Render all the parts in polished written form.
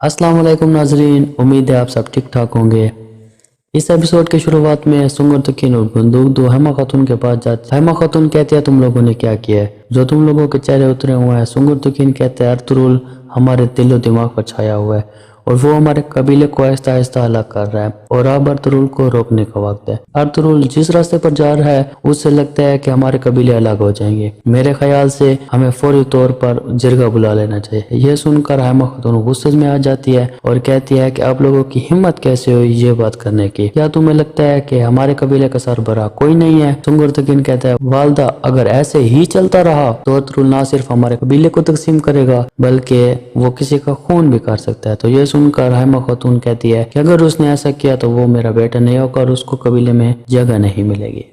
अस्सलाम वालेकुम नाजरीन, उम्मीद है आप सब ठीक ठाक होंगे। इस एपिसोड की शुरुआत में सुंगर तकीन और बंदूक दो हेमा खातून के पास जाते। हेमा खातून कहती है तुम लोगों ने क्या किया है, जो तुम लोगों के चेहरे उतरे हुए हैं। सुंगर तकीन कहते हैं अर्तुरुल हमारे दिलो दिमाग पर छाया हुआ है और वो हमारे कबीले को आहिस्ता आहिस्ता अलग कर रहा है और अब अर्तुरुल को रोकने का वक्त है। अर्तुरुल जिस रास्ते पर जा रहा है उससे लगता है कि हमारे कबीले अलग हो जाएंगे। मेरे ख्याल से हमें फौरी तौर पर जिरगा बुला लेना चाहिए। यह सुनकर हेमा खातून गुस्से में आ जाती है और कहती है कि आप लोगों की हिम्मत कैसे हुई ये बात करने की, क्या तुम्हें लगता है कि हमारे कबीले का सरबराह कोई नहीं है? सुंगर तकीन कहता है वालदा अगर ऐसे ही चलता रहा तो अर्तुरुल ना सिर्फ हमारे कबीले को तकसीम करेगा बल्कि वो किसी का खून भी कर सकता है। तो ये सुनकर हेमा खातून कहती है कि अगर उसने ऐसा किया तो वो मेरा बेटा नहीं होगा और उसको कबीले में जगह नहीं मिलेगी।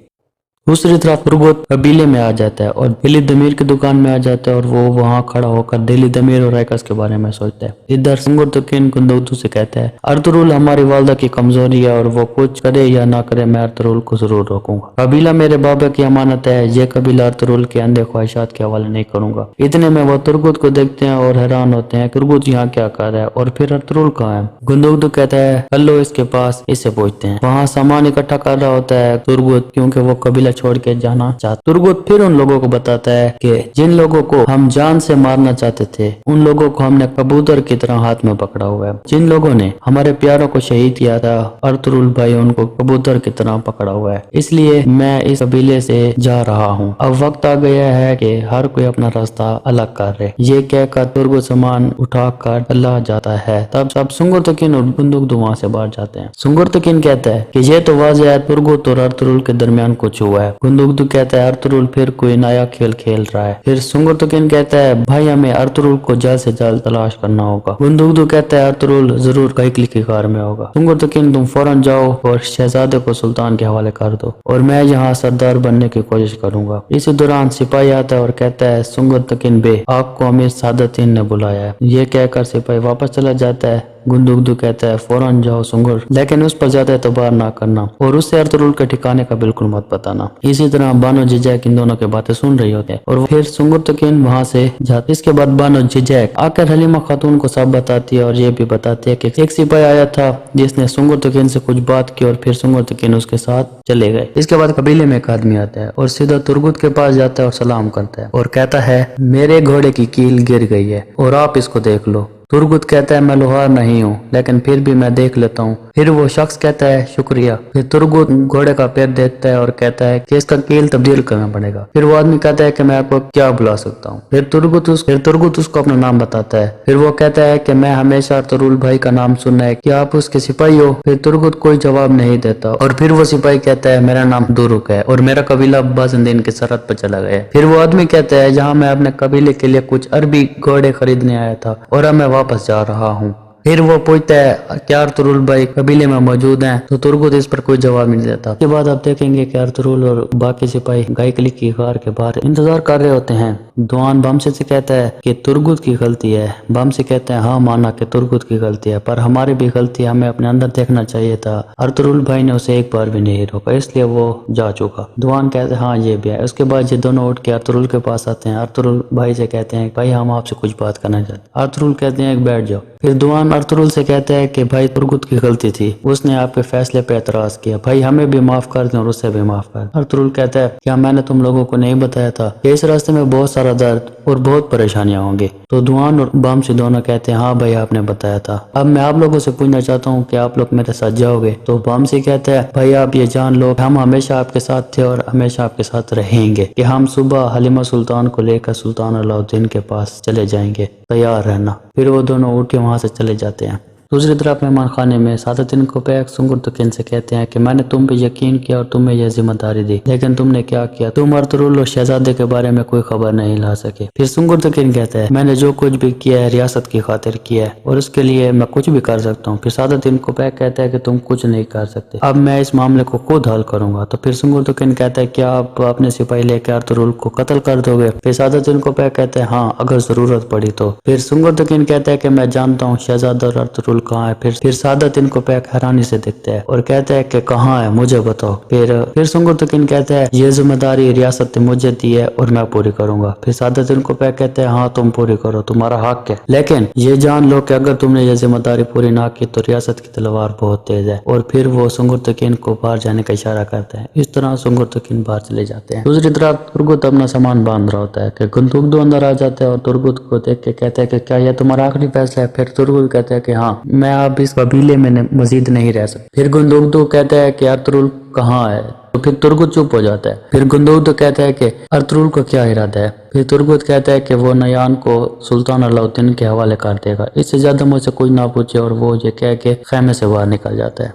दूसरी तरफ तुर्गुत कबीले में आ जाता है और दिली दमीर की दुकान में आ जाता है और वो वहाँ खड़ा होकर दिली दमीर और राइकस के बारे में सोचता है। इधर सुंगर तकीन गुंदौतू से कहता है अर्तुरुल हमारी वालदा की कमजोरी है और वो कुछ करे या ना करे मैं अर्तुरुल को जरूर रोकूंगा। कबीला मेरे बाबा की अमानत है, ये कबीला अर्तुरुल के अंधे ख्वाहिशात के हवाले नहीं करूंगा। इतने में वो तुर्गुत को देखते हैं और हैरान होते हैं तुर्गुत यहाँ क्या कर रहा है और फिर अर्तुरुल कहाँ है। गुंदौतू कहता है चलो इसके पास, इससे पूछते हैं। वहाँ सामान इकट्ठा कर रहा होता है तुर्गुत क्योंकि वो कबीला छोड़ के जाना चाहता। तुर्गुत फिर उन लोगों को बताता है कि जिन लोगों को हम जान से मारना चाहते थे उन लोगों को हमने कबूतर की तरह हाथ में पकड़ा हुआ है। जिन लोगों ने हमारे प्यारों को शहीद किया था अर्तुरुल भाई उनको कबूतर की तरह पकड़ा हुआ है, इसलिए मैं इस कबीले से जा रहा हूँ। अब वक्त आ गया है कि हर कोई अपना रास्ता अलग कर रहे। ये कहकर तुर्गुत सामान उठा कर चला जाता है। तब सब सुंगर तकीन और बंदूक वहां से बाहर जाते हैं। सुंगर तकीन कहता है कि ये तो वाज़ेह है तुर्गुत और अर्तुरुल के दरमियान कुछ हुआ है। बंदूक कहता है अर्तुरुल फिर कोई नया खेल खेल रहा है। फिर सुंगर तकीन कहता है भाई हमें अर्तुरुल को जल्द से जल्द तलाश करना होगा। बंदूक कहता है अर्तुरुल जरूर कैकली की कार में होगा। सुंगर तकीन तुम फौरन जाओ और शहजादे को सुल्तान के हवाले कर दो और मैं यहाँ सरदार बनने की कोशिश करूंगा। इसी दौरान सिपाही आता है और कहता है सुंगर तकीन बे आपको अमीर सादतीन ने बुलाया है। ये कहकर सिपाही वापस चला जाता है। गुंदुगदू कहता है फौरन जाओ सुंगर, लेकिन उस पर ज्यादा एतबार ना करना और उससे अर्तुरुल के ठिकाने का बिल्कुल मत बताना। इसी तरह बानो जिजैक इन दोनों की बातें सुन रही होते हैं और फिर सुंगर तकीन वहाँ से जाते। इसके बाद बानो जिजैक आकर हलीमा खातून को सब बताती है और ये भी बताती है कि एक सिपाही आया था जिसने सुंगर तकीन से कुछ बात की और फिर सुंगर तकीन उसके साथ चले गए। इसके बाद कबीले में एक आदमी आता है और सीधा तुर्गुत के पास जाता है और सलाम करता है और कहता है मेरे घोड़े की कील गिर गई है और आप इसको देख लो। तुर्गुत कहता है मैं लोहार नहीं हूँ लेकिन फिर भी मैं देख लेता हूँ। फिर वो शख्स कहता है शुक्रिया। फिर तुर्गुत घोड़े का पैर देखता है और कहता है कि इसका कील तब्दील करना पड़ेगा। फिर वो आदमी कहता है कि मैं आपको क्या बुला सकता हूँ। फिर तुर्गुत उसको अपना नाम बताता है। फिर वो कहता है कि मैं हमेशा अर्तुरुल भाई का नाम सुना है, कि आप उसके सिपाही हो? फिर तुर्गुत कोई जवाब नहीं देता और फिर वो सिपाही कहता है मेरा नाम दुरुक है और मेरा कबीला बाज़िंदीन की सरहद पर चला गया। फिर वो आदमी कहता है जहाँ मैं अपने कबीले के लिए कुछ अरबी घोड़े खरीदने आया था और अब मैं वापस जा रहा हूँ। फिर वो पूछता है क्या अर्तुरुल भाई कबीले में मौजूद हैं? तो तुर्गुत इस पर कोई जवाब नहीं देता। उसके बाद आप देखेंगे कि अर्तुरुल और बाकी सिपाही गायकली की कार के बाहर इंतजार कर रहे होते हैं। दुआन बमसे से कहता है कि तुर्गुत की गलती है। बमसे कहते हैं हाँ माना कि तुर्गुत की गलती है पर हमारी भी गलती है, हमें अपने अंदर देखना चाहिए था। अर्तुरुल भाई ने उसे एक बार भी नहीं रोका इसलिए वो जा चुका। दुआन कहते हैं हाँ ये भी है। उसके बाद ये दोनों उठ के अर्तुरुल के पास आते हैं। अर्तुरुल भाई से कहते हैं भाई हम आपसे कुछ बात करना चाहते हैं। अर्तुरुल कहते हैं बैठ जाओ। फिर दुआन अर्तुरुल से कहता है कि भाई तुर्गुत की गलती थी, उसने आपके फैसले पे एतराज किया, भाई हमें भी माफ कर दें और उससे भी माफ कर। अर्तुरुल कहता है क्या मैंने तुम लोगों को नहीं बताया था कि इस रास्ते में बहुत सारा दर्द और बहुत परेशानियां होंगी? तो दुआन और बम से दोनों कहते हैं हाँ भाई आपने बताया था। अब मैं आप लोगों से पूछना चाहता हूँ कि आप लोग मेरे साथ जाओगे? तो बम से कहता है भाई आप ये जान लो हम हमेशा आपके साथ थे और हमेशा आपके साथ रहेंगे, कि हम सुबह हलीमा सुल्तान को लेकर सुल्तान अलाउद्दीन के पास चले जाएंगे, तैयार रहना। फिर वो दोनों उठ के वहां से चले जाते हैं। दूसरी तरफ मेहमान खाने में सादतीन कोपैक सुंगर तकीन से कहते हैं कि मैंने तुम पे यकीन किया और तुम्हें यह जिम्मेदारी दी, लेकिन तुमने क्या किया? तुम अर्तुरुल और शहजादे के बारे में कोई खबर नहीं ला सके। फिर सुंगर तकीन कहता है मैंने जो कुछ भी किया है रियासत की खातिर किया है और उसके लिए मैं कुछ भी कर सकता हूँ। फिर सादतीन कोपैक कहता है कि तुम कुछ नहीं कर सकते, अब मैं इस मामले को खुद हल करूंगा। तो फिर सुंगर तकीन कहता है क्या आप अपने सिपाही लेकर अर्तुरुल को कत्ल कर दोगे? फिर सादतीन कोपैक कहते हैं हाँ अगर जरूरत पड़ी तो। फिर सुंगर तकीन कहता है कि मैं जानता हूँ शहजादा और अर्तुरुल अर्तुरुल कहाँ है। फिर सादत इनको पैक हैरानी से दिखता है और कहता है कि कहाँ है, मुझे बताओ। फिर सुंगुरतुकिन कहता है ये जिम्मेदारी रियासत ने मुझे दी है और मैं पूरी करूंगा। फिर सादत इनको पैक कहते हैं हाँ तुम पूरी करो, तुम्हारा हक है, लेकिन ये जान लो कि अगर तुमने ये जिम्मेदारी पूरी ना की तो रियासत की तलवार बहुत तेज है। और फिर वो सुंगुरतुकिन को बाहर जाने का इशारा करते हैं। इस तरह सुंगुरतुकिन बाहर चले जाते हैं। दूसरी तरफ तुर्गुत अपना सामान बांध रहा होता है कि गुंदुगदो अंदर आ जाता है और तुर्गुत को देख के कहता है कि क्या यह तुम्हारा आखिरी फैसला है। फिर तुर्गुत कहता है कि हाँ, मैं अब इस कबीले में मजीद नहीं रह सकता। फिर गुंदुगदो कहता है कि अर्तुरुल कहाँ है, तो फिर तुर्गुत चुप हो जाता है। फिर गुंदुगदो कहता है कि अर्तुरुल को क्या इरादा है। फिर तुर्गुत कहता है कि वो नयान को सुल्तान अलाउद्दीन के हवाले कर देगा, इससे ज्यादा मुझसे कुछ ना पूछे, और वो ये कह के खैमे से बाहर निकल जाता है।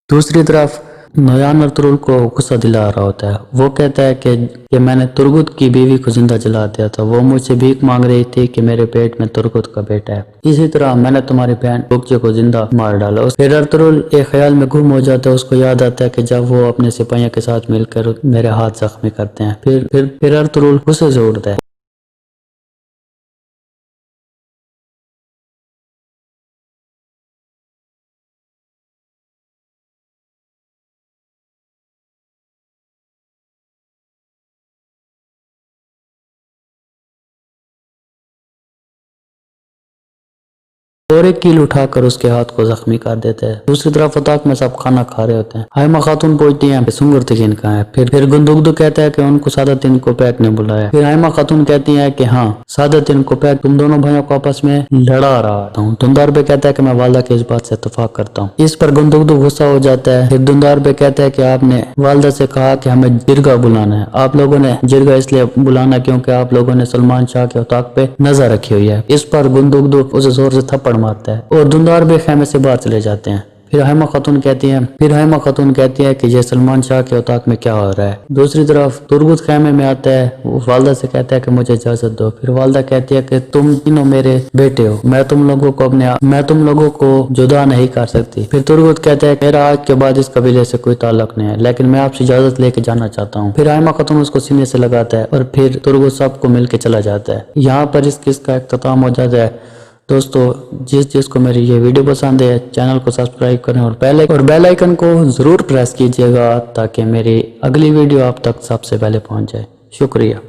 दूसरी तरफ नयान अर्तुरुल को गुस्सा दिला रहा होता है। वो कहता है कि मैंने तुर्गुत की बीवी को जिंदा जला दिया था, वो मुझसे भीख मांग रही थी कि मेरे पेट में तुर्गुत का बेटा है, इसी तरह मैंने तुम्हारी बहन रुकजे को जिंदा मार डाला। फिर अर्तुरुल एक ख्याल में गुम हो जाता है। उसको याद आता है कि जब वो अपने सिपाहियों के साथ मिलकर मेरे हाथ जख्मी करते हैं। फिर अर्तुरुल गुस्से से उड़ता है। और एक कील उठाकर उसके हाथ को जख्मी कर देते हैं। दूसरी तरफ फताक में सब खाना खा रहे होते हैं। हाइमा खातून पूछती है सुंगुरतुकिन कहाँ है। फिर गुंदुगदो कहता है कि उनको सादतुद्दीन को पैक ने बुलाया। फिर हाइमा खातून कहती है कि हाँ, सादतुद्दीन को पैक तुम दोनों भाइयों को आपस में लड़ा रहा हूँ। दुंदार बे कहता है कि मैं वालदा की इस बात से इत्तेफाक करता हूँ। इस पर गुंदुगदो गुस्सा हो जाता है। फिर दुंदार बे कहता है कि आपने वालदा से कहा कि हमें जिरगा बुलाना है। आप लोगों ने जिरगा इसलिए बुलाना क्योंकि आप लोगों ने सलमान शाह के उताक पे नजर रखी हुई है। इस पर गुंदुगदो उसे जोर से थप्पड़ मारता है और दुंदार बे खैमे से बाहर चले जाते हैं। फिर हाइमा खातून कहती है कि ये सलमान शाह के उताक में क्या हो रहा है। दूसरी तरफ तुर्गुत खैमे में आता है। वो वालदा से कहता है कि मुझे इजाजत दो। फिर वालदा कहती है कि तुम तीनों मेरे बेटे हो, मैं तुम लोगों को जुदा नहीं कर सकती। फिर तुर्गुत कहता है मेरा आज के बाद इस कबीले से कोई ताल्लुक नहीं है, लेकिन मैं आपसे इजाजत लेके जाना चाहता हूँ। फिर हाइमा खातून उसको सीने से लगाता है और फिर तुर्गुत सबको मिल के चला जाता है। यहाँ पर इस किस का इख्तिताम हो जाता है। दोस्तों, जिसको मेरी ये वीडियो पसंद है चैनल को सब्सक्राइब करें और बेल आइकन को ज़रूर प्रेस कीजिएगा ताकि मेरी अगली वीडियो आप तक सबसे पहले पहुंच जाए। शुक्रिया।